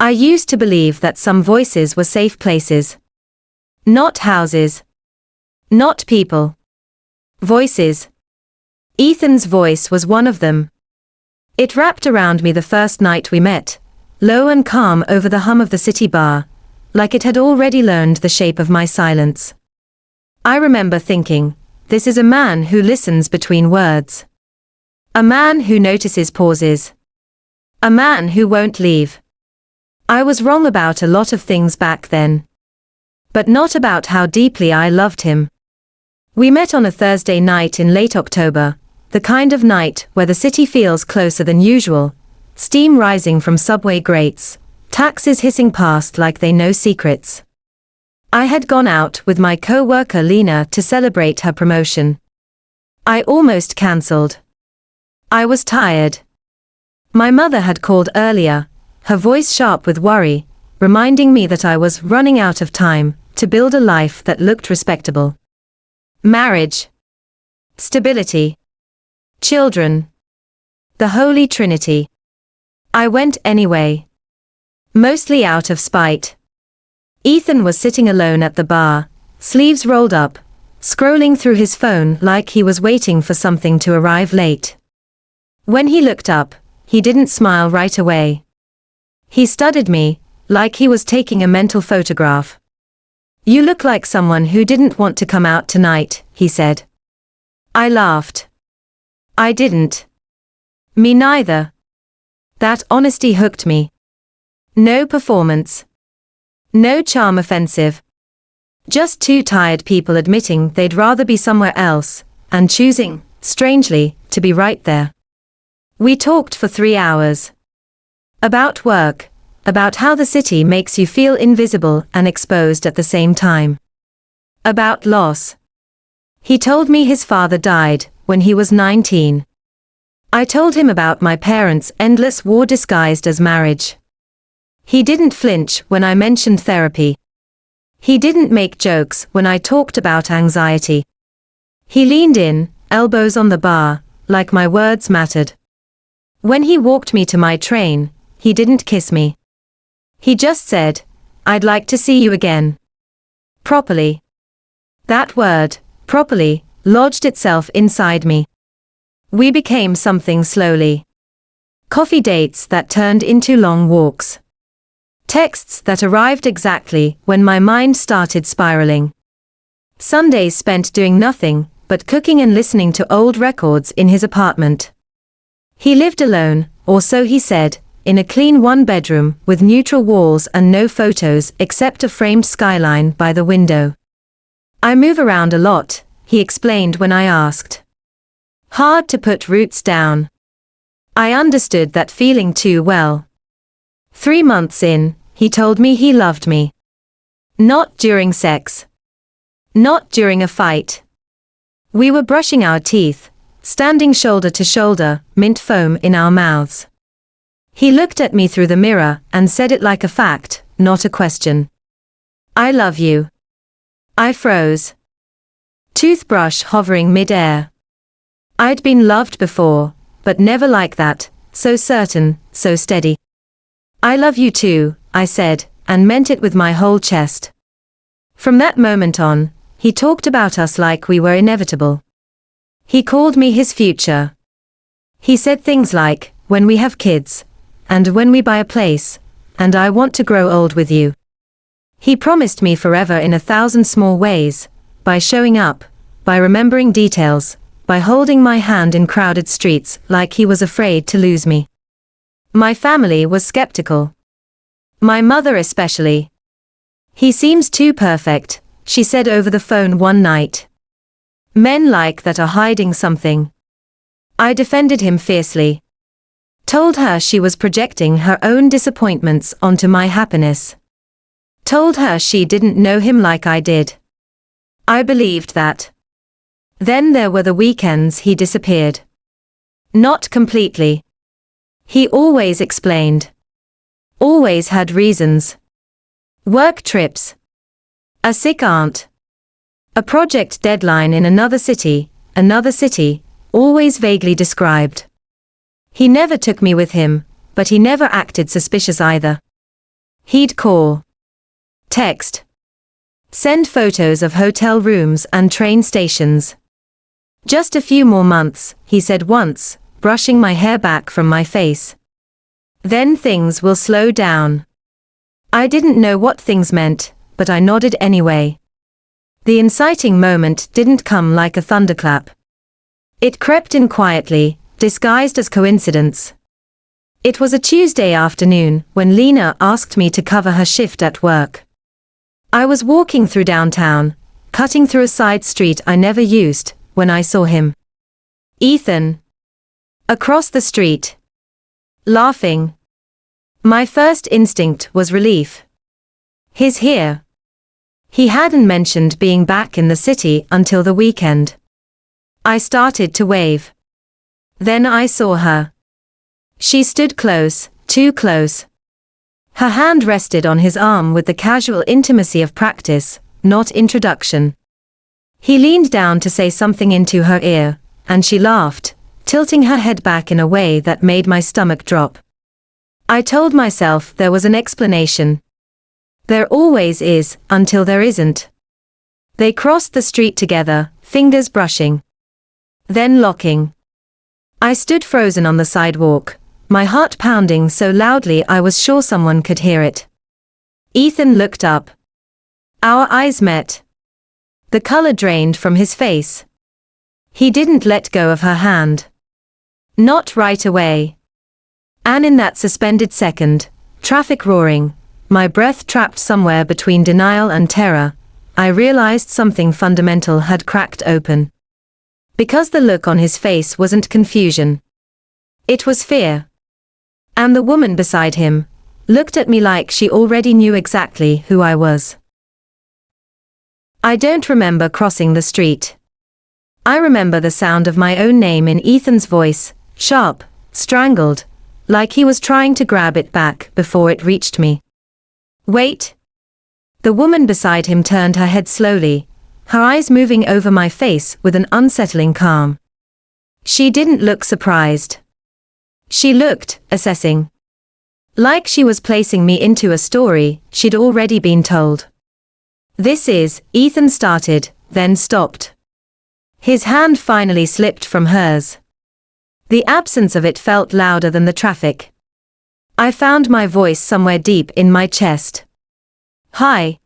I used to believe that some voices were safe places. Not houses. Not people. Voices. Ethan's voice was one of them. It wrapped around me the first night we met, low and calm over the hum of the city bar, like it had already learned the shape of my silence. I remember thinking, this is a man who listens between words. A man who notices pauses. A man who won't leave. I was wrong about a lot of things back then. But not about how deeply I loved him. We met on a Thursday night in late October, the kind of night where the city feels closer than usual, steam rising from subway grates, taxis hissing past like they know secrets. I had gone out with my co-worker Lena to celebrate her promotion. I almost cancelled. I was tired. My mother had called earlier, her voice sharp with worry, reminding me that I was running out of time to build a life that looked respectable. Marriage. Stability. Children. The Holy Trinity. I went anyway. Mostly out of spite. Ethan was sitting alone at the bar, sleeves rolled up, scrolling through his phone like he was waiting for something to arrive late. When he looked up, he didn't smile right away. He studied me, like he was taking a mental photograph. "You look like someone who didn't want to come out tonight," he said. I laughed. I didn't. Me neither. That honesty hooked me. No performance. No charm offensive. Just two tired people admitting they'd rather be somewhere else, and choosing, strangely, to be right there. We talked for 3 hours. About work, about how the city makes you feel invisible and exposed at the same time. About loss. He told me his father died when he was 19. I told him about my parents' endless war disguised as marriage. He didn't flinch when I mentioned therapy. He didn't make jokes when I talked about anxiety. He leaned in, elbows on the bar, like my words mattered. When he walked me to my train, he didn't kiss me. He just said, "I'd like to see you again." Properly. That word, properly, lodged itself inside me. We became something slowly. Coffee dates that turned into long walks. Texts that arrived exactly when my mind started spiraling. Sundays spent doing nothing but cooking and listening to old records in his apartment. He lived alone, or so he said, in a clean one-bedroom with neutral walls and no photos except a framed skyline by the window. "I move around a lot," he explained when I asked. "Hard to put roots down." I understood that feeling too well. 3 months in, he told me he loved me. Not during sex. Not during a fight. We were brushing our teeth, standing shoulder to shoulder, mint foam in our mouths. He looked at me through the mirror and said it like a fact, not a question. "I love you." I froze. Toothbrush hovering mid-air. I'd been loved before, but never like that, so certain, so steady. "I love you too," I said, and meant it with my whole chest. From that moment on, he talked about us like we were inevitable. He called me his future. He said things like, "When we have kids, and when we buy a place, and I want to grow old with you." He promised me forever in 1,000 small ways, by showing up, by remembering details, by holding my hand in crowded streets like he was afraid to lose me. My family was skeptical. My mother especially. "He seems too perfect," she said over the phone one night. "Men like that are hiding something." I defended him fiercely. Told her she was projecting her own disappointments onto my happiness. Told her she didn't know him like I did. I believed that. Then there were the weekends he disappeared. Not completely. He always explained. Always had reasons. Work trips. A sick aunt. A project deadline in another city, always vaguely described. He never took me with him, but he never acted suspicious either. He'd call, text, send photos of hotel rooms and train stations. Just a few more months, he said once, brushing my hair back from my face. Then things will slow down. I didn't know what things meant, but I nodded anyway. The inciting moment didn't come like a thunderclap. It crept in quietly, disguised as coincidence. It was a Tuesday afternoon when Lena asked me to cover her shift at work. I was walking through downtown, cutting through a side street I never used, when I saw him. Ethan. Across the street. Laughing. My first instinct was relief. He's here. He hadn't mentioned being back in the city until the weekend. I started to wave. Then I saw her. She stood close, too close. Her hand rested on his arm with the casual intimacy of practice, not introduction. He leaned down to say something into her ear, and she laughed, tilting her head back in a way that made my stomach drop. I told myself there was an explanation. There always is, until there isn't. They crossed the street together, fingers brushing. Then locking. I stood frozen on the sidewalk, my heart pounding so loudly I was sure someone could hear it. Ethan looked up. Our eyes met. The color drained from his face. He didn't let go of her hand. Not right away. And in that suspended second, traffic roaring, my breath trapped somewhere between denial and terror, I realized something fundamental had cracked open. Because the look on his face wasn't confusion. It was fear. And the woman beside him looked at me like she already knew exactly who I was. I don't remember crossing the street. I remember the sound of my own name in Ethan's voice, sharp, strangled, like he was trying to grab it back before it reached me. Wait. The woman beside him turned her head slowly, her eyes moving over my face with an unsettling calm. She didn't look surprised. She looked, assessing. Like she was placing me into a story she'd already been told. This is, Ethan started, then stopped. His hand finally slipped from hers. The absence of it felt louder than the traffic. I found my voice somewhere deep in my chest. Hi.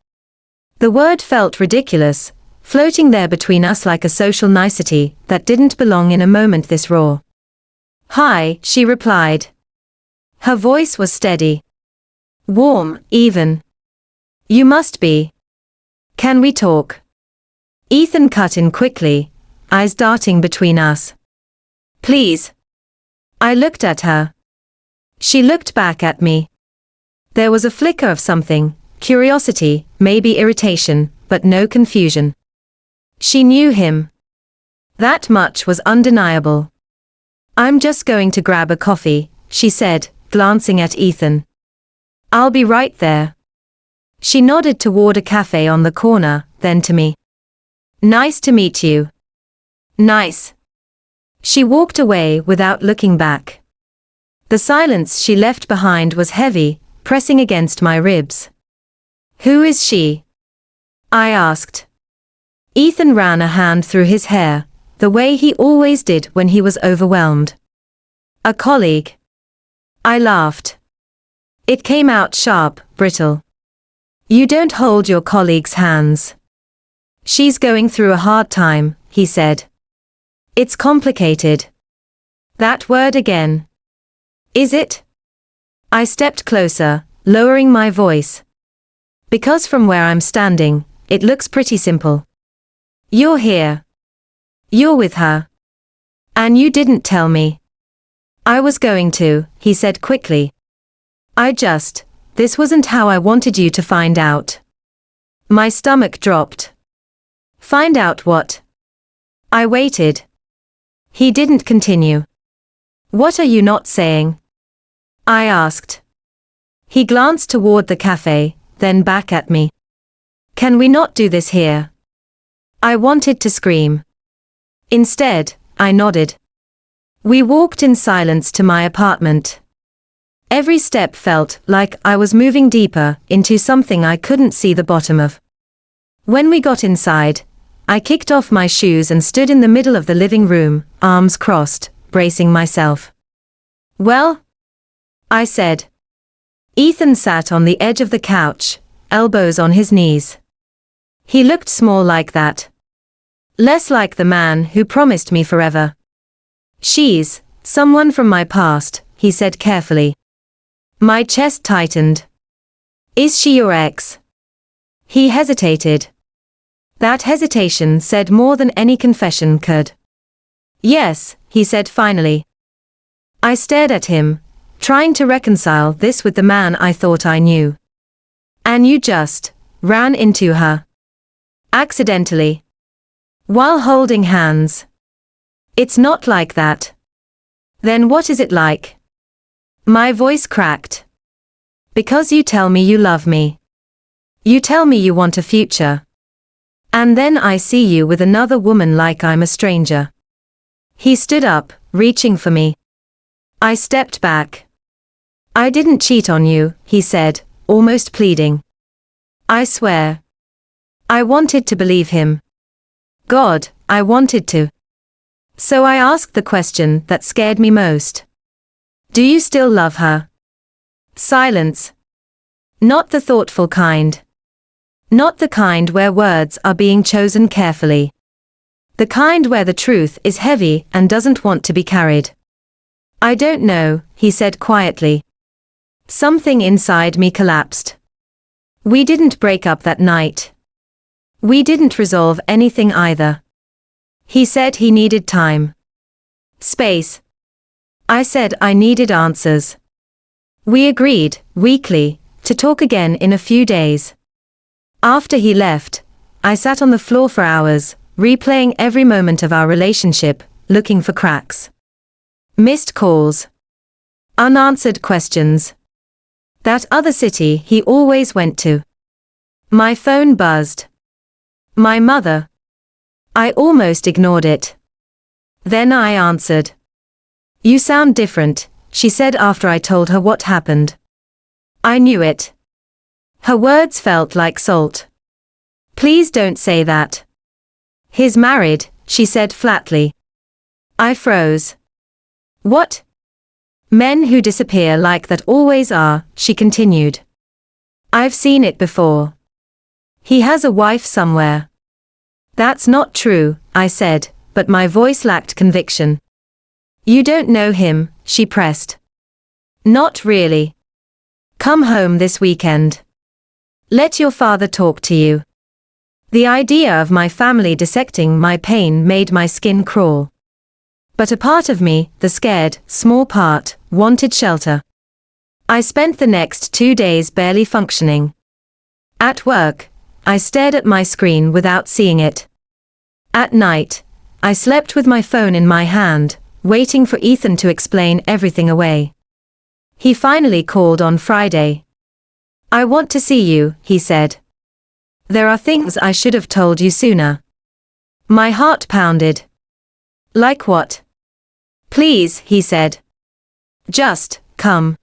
The word felt ridiculous, floating there between us like a social nicety that didn't belong in a moment this raw. Hi, she replied. Her voice was steady. Warm, even. You must be. Can we talk? Ethan cut in quickly, eyes darting between us. Please. I looked at her. She looked back at me. There was a flicker of something, curiosity, maybe irritation, but no confusion. She knew him. That much was undeniable. I'm just going to grab a coffee, she said, glancing at Ethan. I'll be right there. She nodded toward a cafe on the corner, then to me. Nice to meet you. Nice. She walked away without looking back. The silence she left behind was heavy, pressing against my ribs. Who is she? I asked. Ethan ran a hand through his hair, the way he always did when he was overwhelmed. A colleague. I laughed. It came out sharp, brittle. You don't hold your colleagues' hands. She's going through a hard time, he said. It's complicated. That word again. Is it? I stepped closer, lowering my voice. Because from where I'm standing, it looks pretty simple. You're here. You're with her. And you didn't tell me. I was going to, he said quickly. This wasn't how I wanted you to find out. My stomach dropped. Find out what? I waited. He didn't continue. What are you not saying? I asked. He glanced toward the cafe, then back at me. Can we not do this here? I wanted to scream. Instead, I nodded. We walked in silence to my apartment. Every step felt like I was moving deeper into something I couldn't see the bottom of. When we got inside, I kicked off my shoes and stood in the middle of the living room, arms crossed, bracing myself. "Well?" I said. Ethan sat on the edge of the couch, elbows on his knees. He looked small like that. Less like the man who promised me forever. "She's someone from my past," he said carefully. My chest tightened. "Is she your ex?" He hesitated. That hesitation said more than any confession could. "Yes," he said finally. I stared at him, trying to reconcile this with the man I thought I knew. "And you just ran into her?" "Accidentally. While holding hands." "It's not like that." "Then what is it like?" My voice cracked. "Because you tell me you love me. You tell me you want a future. And then I see you with another woman like I'm a stranger." He stood up, reaching for me. I stepped back. "I didn't cheat on you," he said, almost pleading. "I swear." I wanted to believe him. God, I wanted to. So I asked the question that scared me most. "Do you still love her?" Silence. Not the thoughtful kind. Not the kind where words are being chosen carefully. The kind where the truth is heavy and doesn't want to be carried. "I don't know," he said quietly. Something inside me collapsed. We didn't break up that night. We didn't resolve anything either. He said he needed time. Space. I said I needed answers. We agreed, weekly, to talk again in a few days. After he left, I sat on the floor for hours, replaying every moment of our relationship, looking for cracks. Missed calls. Unanswered questions. That other city he always went to. My phone buzzed. My mother. I almost ignored it. Then I answered. "You sound different," she said after I told her what happened. I knew it. Her words felt like salt. "Please don't say that." "He's married," she said flatly. I froze. "What?" "Men who disappear like that always are," she continued. "I've seen it before. He has a wife somewhere." "That's not true," I said, but my voice lacked conviction. "You don't know him," she pressed. "Not really. Come home this weekend. Let your father talk to you." The idea of my family dissecting my pain made my skin crawl. But a part of me, the scared, small part, wanted shelter. I spent the next 2 days barely functioning. At work, I stared at my screen without seeing it. At night, I slept with my phone in my hand, waiting for Ethan to explain everything away. He finally called on Friday. "I want to see you," he said. "There are things I should have told you sooner." My heart pounded. "Like what?" "Please," he said. "Just come."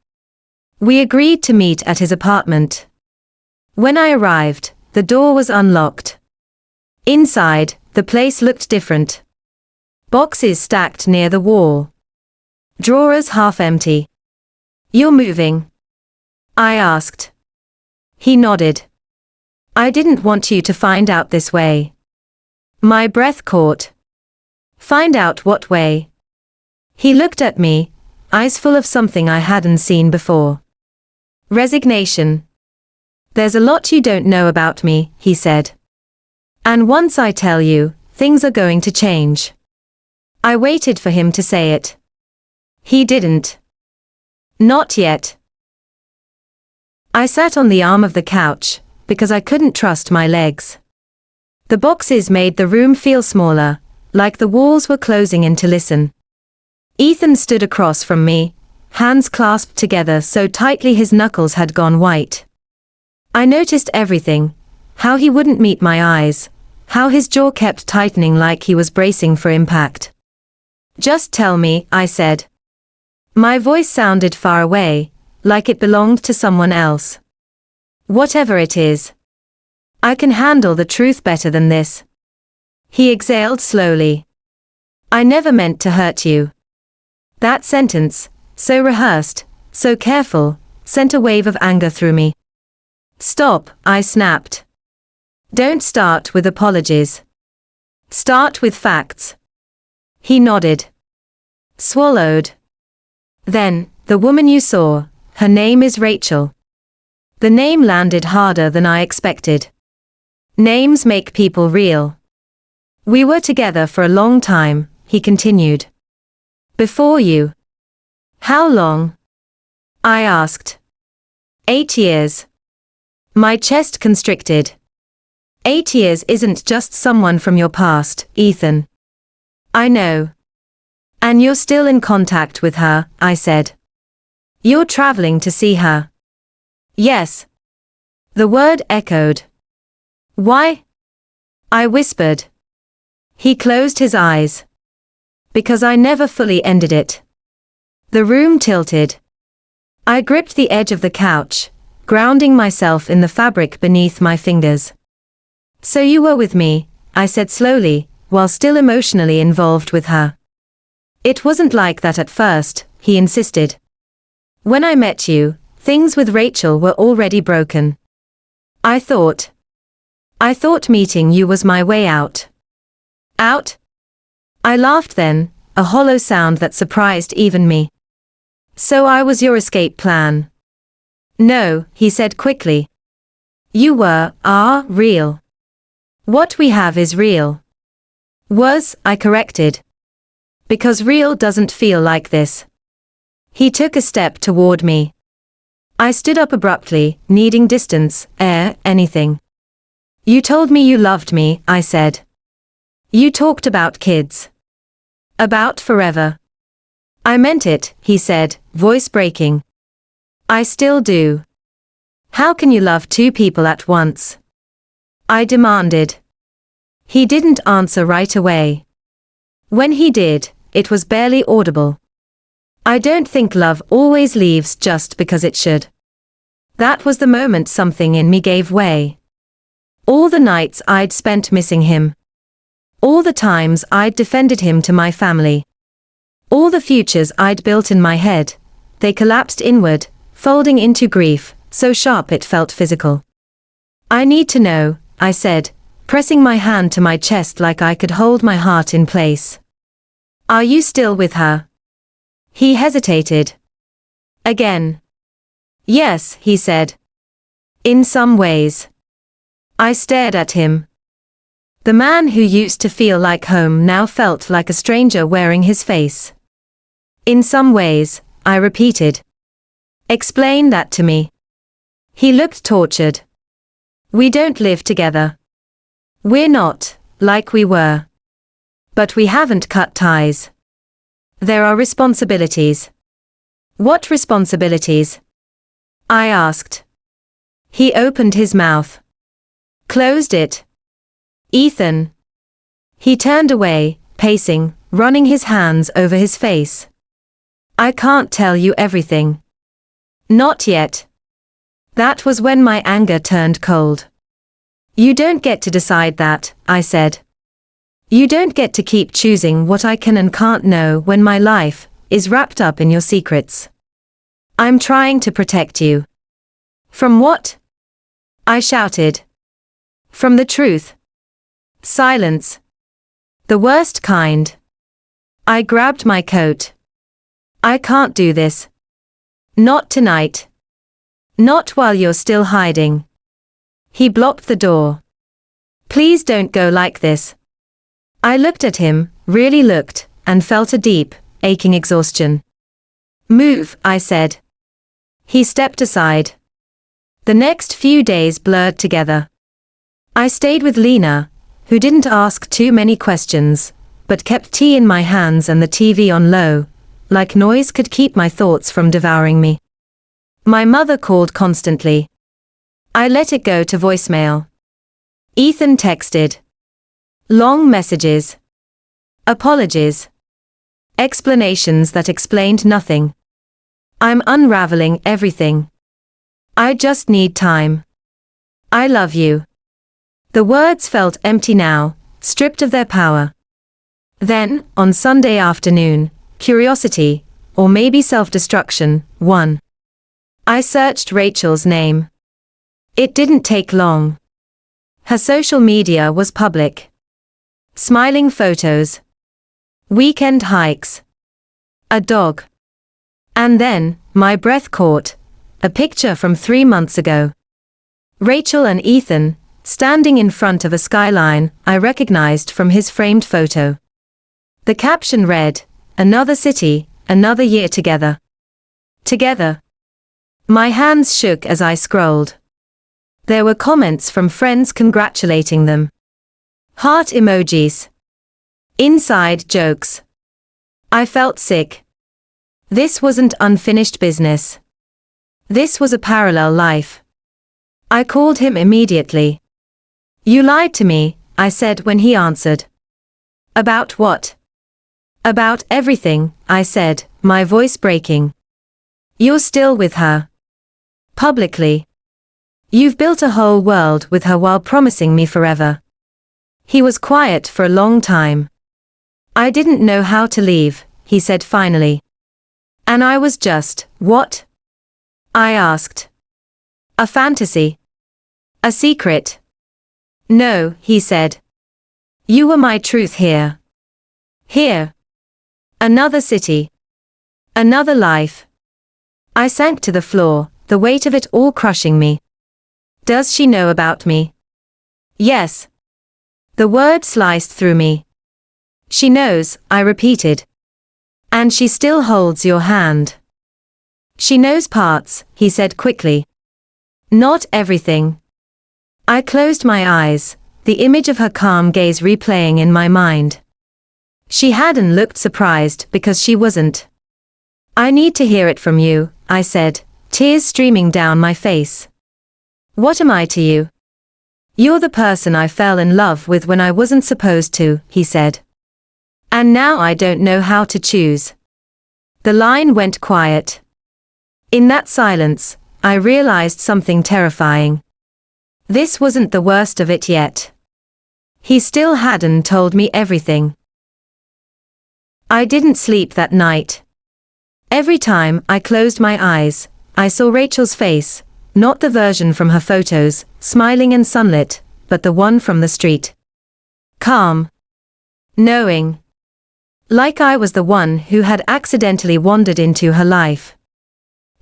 We agreed to meet at his apartment. When I arrived, the door was unlocked. Inside, the place looked different. Boxes stacked near the wall. Drawers half empty. "You're moving?" I asked. He nodded. "I didn't want you to find out this way." My breath caught. "Find out what way?" He looked at me, eyes full of something I hadn't seen before. Resignation. "There's a lot you don't know about me," he said. "And once I tell you, things are going to change." I waited for him to say it. He didn't. Not yet. I sat on the arm of the couch, because I couldn't trust my legs. The boxes made the room feel smaller, like the walls were closing in to listen. Ethan stood across from me, hands clasped together so tightly his knuckles had gone white. I noticed everything, how he wouldn't meet my eyes, how his jaw kept tightening like he was bracing for impact. "Just tell me," I said. My voice sounded far away, like it belonged to someone else. Whatever it is. I can handle the truth better than this. He exhaled slowly. I never meant to hurt you. That sentence, so rehearsed, so careful, sent a wave of anger through me. Stop, I snapped. Don't start with apologies. Start with facts. He nodded. Swallowed. Then, the woman you saw, her name is Rachel. The name landed harder than I expected. Names make people real. We were together for a long time, he continued. Before you. How long? I asked. 8 years. My chest constricted. 8 years isn't just someone from your past, Ethan. I know. And you're still in contact with her, I said. You're traveling to see her. Yes. The word echoed. Why? I whispered. He closed his eyes. Because I never fully ended it. The room tilted. I gripped the edge of the couch, grounding myself in the fabric beneath my fingers. So you were with me, I said slowly, while still emotionally involved with her. It wasn't like that at first, he insisted. When I met you, things with Rachel were already broken. I thought meeting you was my way out. Out? I laughed then, a hollow sound that surprised even me. So I was your escape plan. No, he said quickly. You are real. What we have is real. Was, I corrected. Because real doesn't feel like this. He took a step toward me. I stood up abruptly, needing distance, air, anything. You told me you loved me, I said. You talked about kids. About forever. I meant it, he said, voice breaking. I still do. How can you love two people at once? I demanded. He didn't answer right away. When he did, it was barely audible. I don't think love always leaves just because it should. That was the moment something in me gave way. All the nights I'd spent missing him. All the times I'd defended him to my family. All the futures I'd built in my head, they collapsed inward, folding into grief, so sharp it felt physical. I need to know, I said, pressing my hand to my chest like I could hold my heart in place. Are you still with her? He hesitated. Again. Yes, he said. In some ways. I stared at him. The man who used to feel like home now felt like a stranger wearing his face. In some ways, I repeated. Explain that to me. He looked tortured. We don't live together. We're not, like we were. But we haven't cut ties. There are responsibilities. What responsibilities? I asked. He opened his mouth. Closed it. Ethan. He turned away, pacing, running his hands over his face. I can't tell you everything. Not yet. That was when my anger turned cold. You don't get to decide that, I said. You don't get to keep choosing what I can and can't know when my life is wrapped up in your secrets. I'm trying to protect you. From what? I shouted. From the truth. Silence. The worst kind. I grabbed my coat. I can't do this. Not tonight. Not while you're still hiding. He blocked the door. Please don't go like this. I looked at him, really looked, and felt a deep, aching exhaustion. Move, I said. He stepped aside. The next few days blurred together. I stayed with Lena, who didn't ask too many questions, but kept tea in my hands and the TV on low, like noise could keep my thoughts from devouring me. My mother called constantly. I let it go to voicemail. Ethan texted. Long messages. Apologies. Explanations that explained nothing. I'm unraveling everything. I just need time. I love you. The words felt empty now, stripped of their power. Then, on Sunday afternoon, curiosity, or maybe self-destruction, won. I searched Rachel's name. It didn't take long. Her social media was public. Smiling photos. Weekend hikes. A dog. And then, my breath caught a picture from 3 months ago. Rachel and Ethan, standing in front of a skyline I recognized from his framed photo. The caption read, "Another city, another year together." Together. My hands shook as I scrolled. There were comments from friends congratulating them. Heart emojis. Inside jokes. I felt sick. This wasn't unfinished business. This was a parallel life. I called him immediately. "You lied to me," I said when he answered. "About what?" "About everything," I said, my voice breaking. "You're still with her. Publicly. You've built a whole world with her while promising me forever." He was quiet for a long time. "I didn't know how to leave," he said finally. "And I was just, what?" I asked. "A fantasy? A secret?" "No," he said. "You were my truth here. Here. Another city. Another life." I sank to the floor, the weight of it all crushing me. "Does she know about me?" "Yes." The word sliced through me. "She knows," I repeated. "And she still holds your hand." "She knows parts," he said quickly. "Not everything." I closed my eyes, the image of her calm gaze replaying in my mind. She hadn't looked surprised because she wasn't. "I need to hear it from you," I said, tears streaming down my face. "What am I to you?" "You're the person I fell in love with when I wasn't supposed to," he said. "And now I don't know how to choose." The line went quiet. In that silence, I realized something terrifying. This wasn't the worst of it yet. He still hadn't told me everything. I didn't sleep that night. Every time I closed my eyes, I saw Rachel's face, not the version from her photos, smiling and sunlit, but the one from the street. Calm. Knowing. Like I was the one who had accidentally wandered into her life.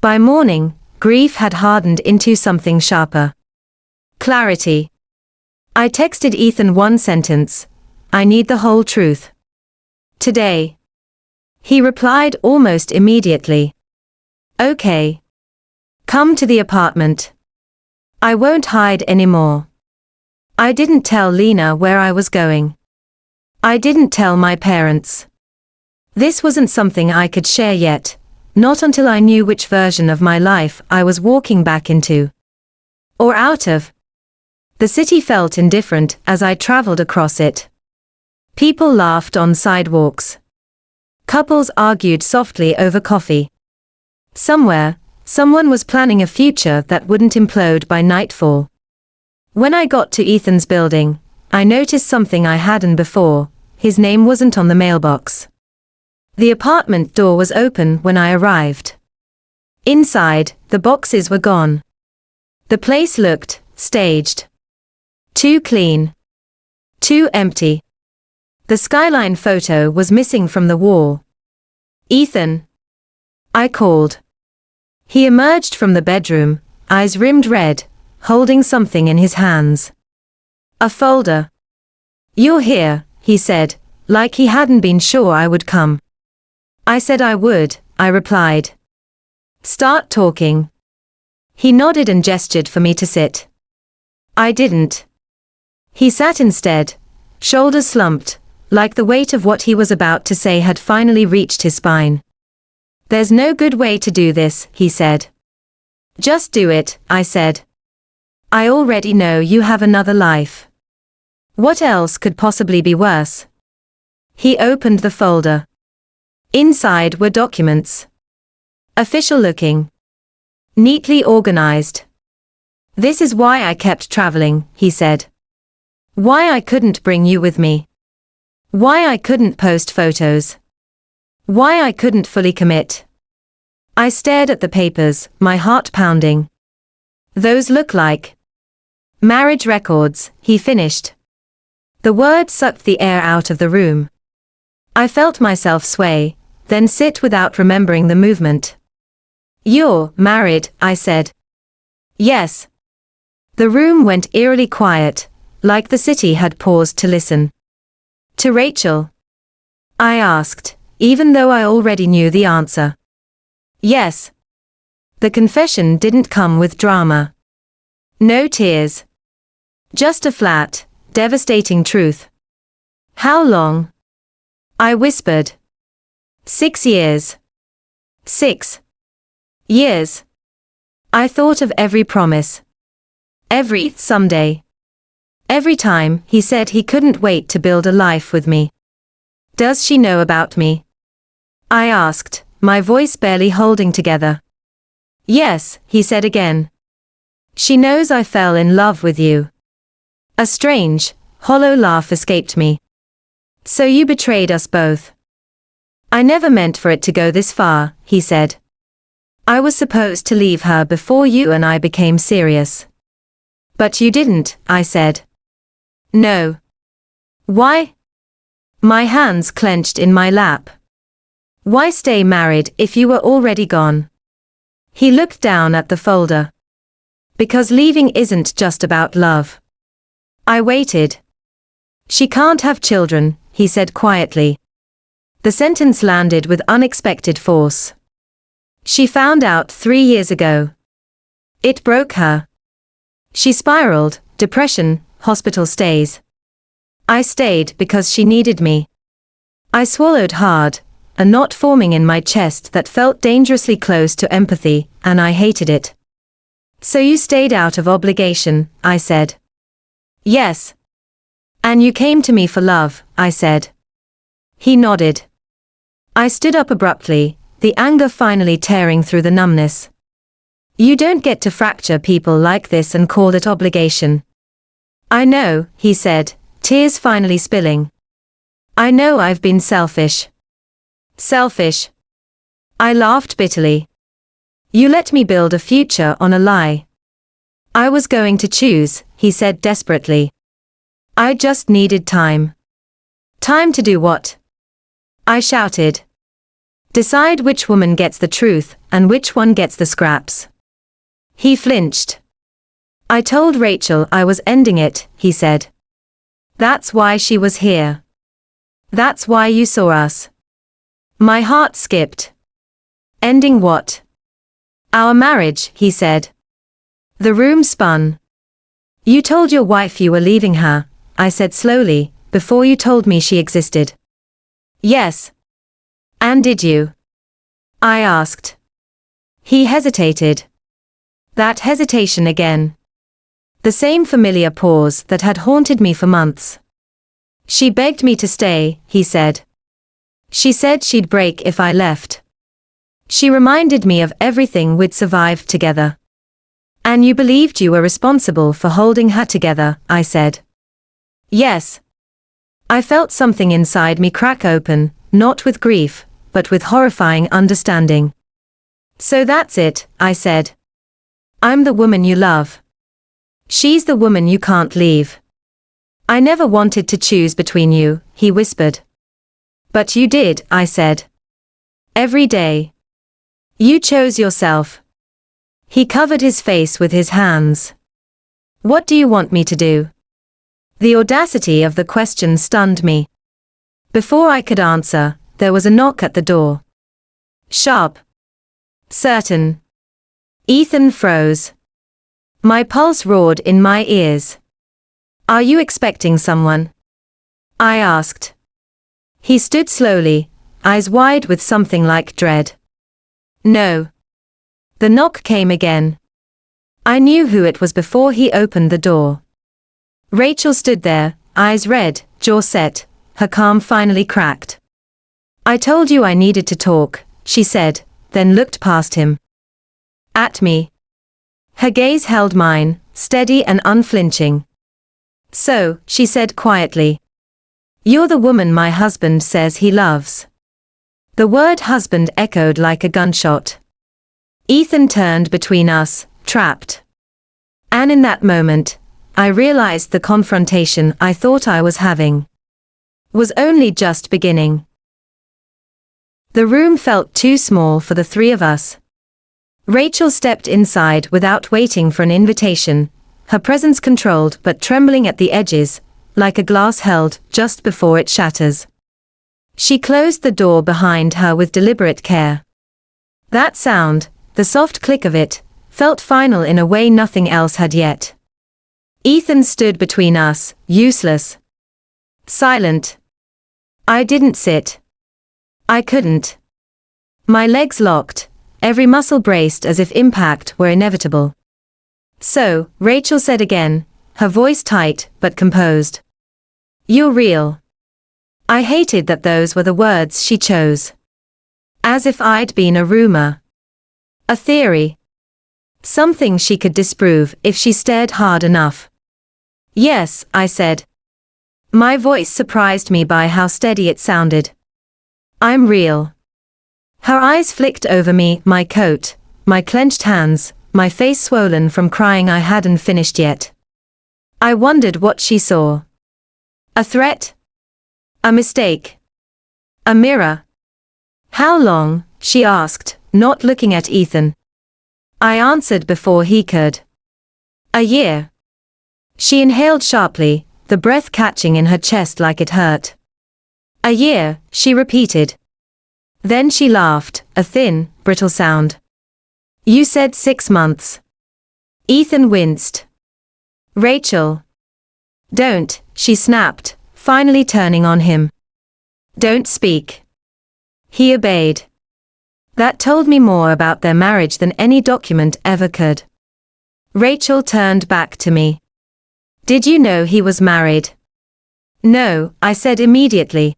By morning, grief had hardened into something sharper. Clarity. I texted Ethan one sentence: "I need the whole truth. Today." He replied almost immediately. "Okay. Come to the apartment. I won't hide anymore." I didn't tell Lena where I was going. I didn't tell my parents. This wasn't something I could share yet, not until I knew which version of my life I was walking back into. Or out of. The city felt indifferent as I traveled across it. People laughed on sidewalks. Couples argued softly over coffee. Somewhere, someone was planning a future that wouldn't implode by nightfall. When I got to Ethan's building, I noticed something I hadn't before: his name wasn't on the mailbox. The apartment door was open when I arrived. Inside, the boxes were gone. The place looked staged. Too clean. Too empty. The skyline photo was missing from the wall. "Ethan," I called. He emerged from the bedroom, eyes rimmed red, holding something in his hands. A folder. "You're here," he said, like he hadn't been sure I would come. "I said I would," I replied. "Start talking." He nodded and gestured for me to sit. I didn't. He sat instead, shoulders slumped, like the weight of what he was about to say had finally reached his spine. "There's no good way to do this," he said. "Just do it," I said. "I already know you have another life. What else could possibly be worse?" He opened the folder. Inside were documents. Official looking. Neatly organized. This is why I kept traveling, he said. Why I couldn't bring you with me. Why I couldn't post photos. Why I couldn't fully commit. I stared at the papers, my heart pounding. Those look like marriage records, he finished. The word sucked the air out of the room. I felt myself sway, then sit without remembering the movement. You're married, I said. Yes. The room went eerily quiet, like the city had paused to listen. To Rachel? I asked, even though I already knew the answer. Yes. The confession didn't come with drama. No tears. Just a flat, devastating truth. How long? I whispered. 6 years. 6 years. I thought of every promise. Every someday. Every time he said he couldn't wait to build a life with me. Does she know about me? I asked, my voice barely holding together. Yes, he said again. She knows I fell in love with you. A strange, hollow laugh escaped me. So you betrayed us both. I never meant for it to go this far, he said. I was supposed to leave her before you and I became serious. But you didn't, I said. No. Why? My hands clenched in my lap. Why stay married if you were already gone? He looked down at the folder. Because leaving isn't just about love. I waited. She can't have children, he said quietly. The sentence landed with unexpected force. She found out 3 years ago. It broke her. She spiraled, depression, hospital stays. I stayed because she needed me. I swallowed hard, a knot forming in my chest that felt dangerously close to empathy, and I hated it. So you stayed out of obligation, I said. Yes. And you came to me for love, I said. He nodded. I stood up abruptly, the anger finally tearing through the numbness. You don't get to fracture people like this and call it obligation. I know, he said, tears finally spilling. I know I've been selfish. Selfish. I laughed bitterly. You let me build a future on a lie. I was going to choose, he said desperately. I just needed time. Time to do what? I shouted. Decide which woman gets the truth, and which one gets the scraps. He flinched. I told Rachel I was ending it, he said. That's why she was here. That's why you saw us. My heart skipped. Ending what? Our marriage, he said. The room spun. You told your wife you were leaving her, I said slowly, before you told me she existed. Yes. And did you? I asked. He hesitated. That hesitation again. The same familiar pause that had haunted me for months. She begged me to stay, he said. She said she'd break if I left. She reminded me of everything we'd survived together. And you believed you were responsible for holding her together, I said. Yes. I felt something inside me crack open, not with grief, but with horrifying understanding. So that's it, I said. I'm the woman you love. She's the woman you can't leave. I never wanted to choose between you, he whispered. But you did, I said. Every day. You chose yourself. He covered his face with his hands. What do you want me to do? The audacity of the question stunned me. Before I could answer, there was a knock at the door. Sharp. Certain. Ethan froze. My pulse roared in my ears. Are you expecting someone? I asked. He stood slowly, eyes wide with something like dread. No. The knock came again. I knew who it was before he opened the door. Rachel stood there, eyes red, jaw set, her calm finally cracked. I told you I needed to talk, she said, then looked past him. At me. Her gaze held mine, steady and unflinching. So, she said quietly. You're the woman my husband says he loves. The word husband echoed like a gunshot. Ethan turned between us, trapped. And in that moment, I realized the confrontation I thought I was having was only just beginning. The room felt too small for the three of us. Rachel stepped inside without waiting for an invitation, her presence controlled but trembling at the edges, like a glass held just before it shatters. She closed the door behind her with deliberate care. That sound, the soft click of it, felt final in a way nothing else had yet. Ethan stood between us, useless. Silent. I didn't sit. I couldn't. My legs locked, every muscle braced as if impact were inevitable. So, Rachel said again, her voice tight but composed. You're real. I hated that those were the words she chose. As if I'd been a rumor. A theory. Something she could disprove if she stared hard enough. Yes, I said. My voice surprised me by how steady it sounded. I'm real. Her eyes flicked over me, my coat, my clenched hands, my face swollen from crying I hadn't finished yet. I wondered what she saw. A threat? A mistake? A mirror? How long? She asked, not looking at Ethan. I answered before he could. A year. She inhaled sharply, the breath catching in her chest like it hurt. A year, she repeated. Then she laughed, a thin, brittle sound. You said 6 months. Ethan winced. Rachel. Don't, she snapped, finally turning on him. Don't speak. He obeyed. That told me more about their marriage than any document ever could. Rachel turned back to me. Did you know he was married? No, I said immediately.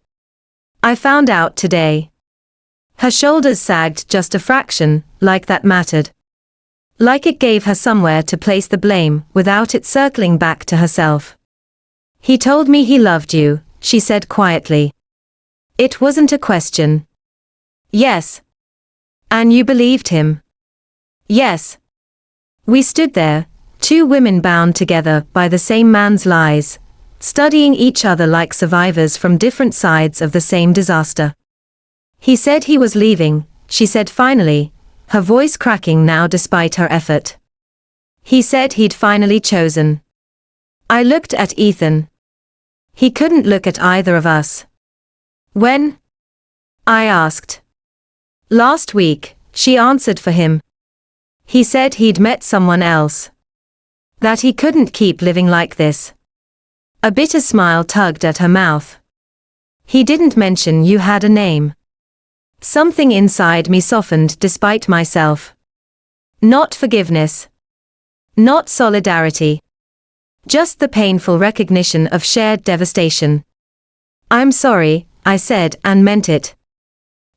I found out today. Her shoulders sagged just a fraction, like that mattered. Like it gave her somewhere to place the blame without it circling back to herself. He told me he loved you, she said quietly. It wasn't a question. Yes. And you believed him? Yes. We stood there, two women bound together by the same man's lies, studying each other like survivors from different sides of the same disaster. He said he was leaving, she said finally, her voice cracking now despite her effort. He said he'd finally chosen. I looked at Ethan. He couldn't look at either of us. When? I asked. Last week, she answered for him. He said he'd met someone else. That he couldn't keep living like this. A bitter smile tugged at her mouth. He didn't mention you had a name. Something inside me softened despite myself. Not forgiveness. Not solidarity. Just the painful recognition of shared devastation. I'm sorry, I said and meant it.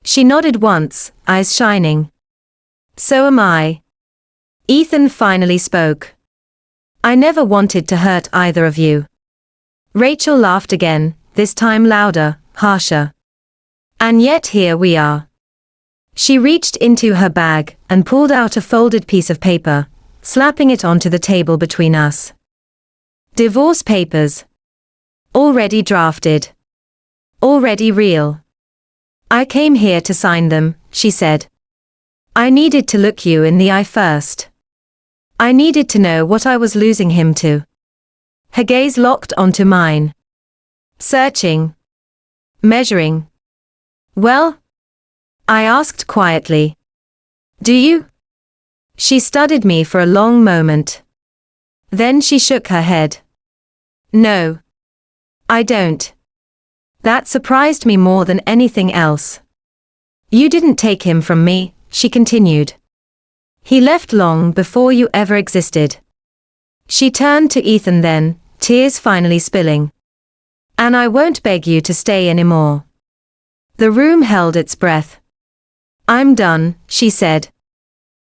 She nodded once, eyes shining. So am I. Ethan finally spoke. I never wanted to hurt either of you. Rachel laughed again, this time louder, harsher. And yet here we are. She reached into her bag and pulled out a folded piece of paper, slapping it onto the table between us. Divorce papers. Already drafted. Already real. I came here to sign them, she said. I needed to look you in the eye first. I needed to know what I was losing him to. Her gaze locked onto mine. Searching. Measuring. Well? I asked quietly. Do you? She studied me for a long moment. Then she shook her head. No. I don't. That surprised me more than anything else. You didn't take him from me, she continued. He left long before you ever existed. She turned to Ethan then, tears finally spilling. And I won't beg you to stay anymore. The room held its breath. I'm done, she said.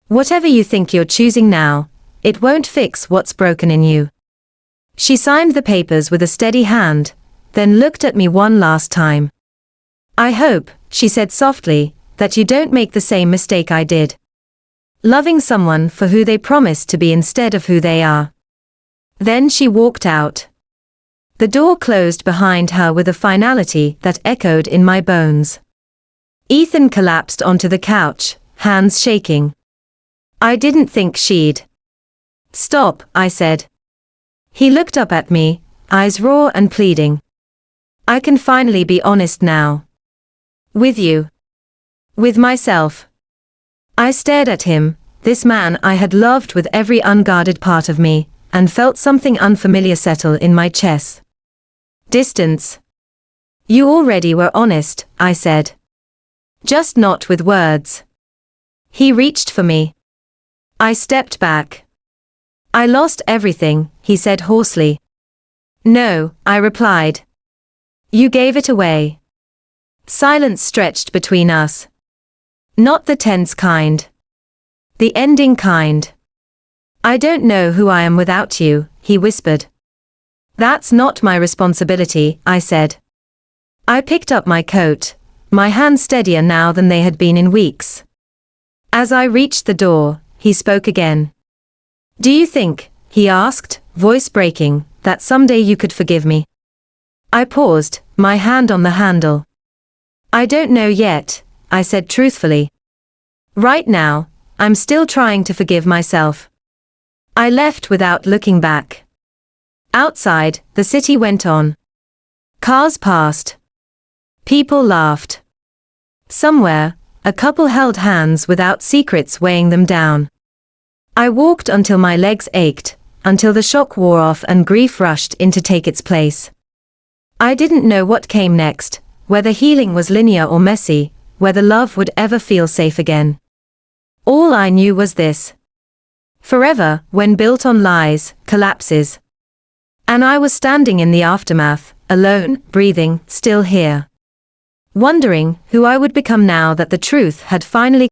Whatever you think you're choosing now, it won't fix what's broken in you. She signed the papers with a steady hand, then looked at me one last time. I hope, she said softly, that you don't make the same mistake I did. Loving someone for who they promised to be instead of who they are. Then she walked out. The door closed behind her with a finality that echoed in my bones. Ethan collapsed onto the couch, hands shaking. I didn't think she'd. Stop, I said. He looked up at me, eyes raw and pleading. I can finally be honest now. With you. With myself. I stared at him, this man I had loved with every unguarded part of me, and felt something unfamiliar settle in my chest. Distance. You already were honest, I said. Just not with words. He reached for me. I stepped back. I lost everything, he said hoarsely. No, I replied. You gave it away. Silence stretched between us. Not the tense kind. The ending kind. I don't know who I am without you, he whispered. That's not my responsibility, I said. I picked up my coat, my hands steadier now than they had been in weeks. As I reached the door, he spoke again. Do you think, he asked, voice breaking, that someday you could forgive me? I paused, my hand on the handle. I don't know yet, I said truthfully. Right now, I'm still trying to forgive myself. I left without looking back. Outside, the city went on. Cars passed. People laughed. Somewhere, a couple held hands without secrets weighing them down. I walked until my legs ached, until the shock wore off and grief rushed in to take its place. I didn't know what came next, whether healing was linear or messy, whether love would ever feel safe again. All I knew was this. Forever, when built on lies, collapses. And I was standing in the aftermath, alone, breathing, still here. Wondering who I would become now that the truth had finally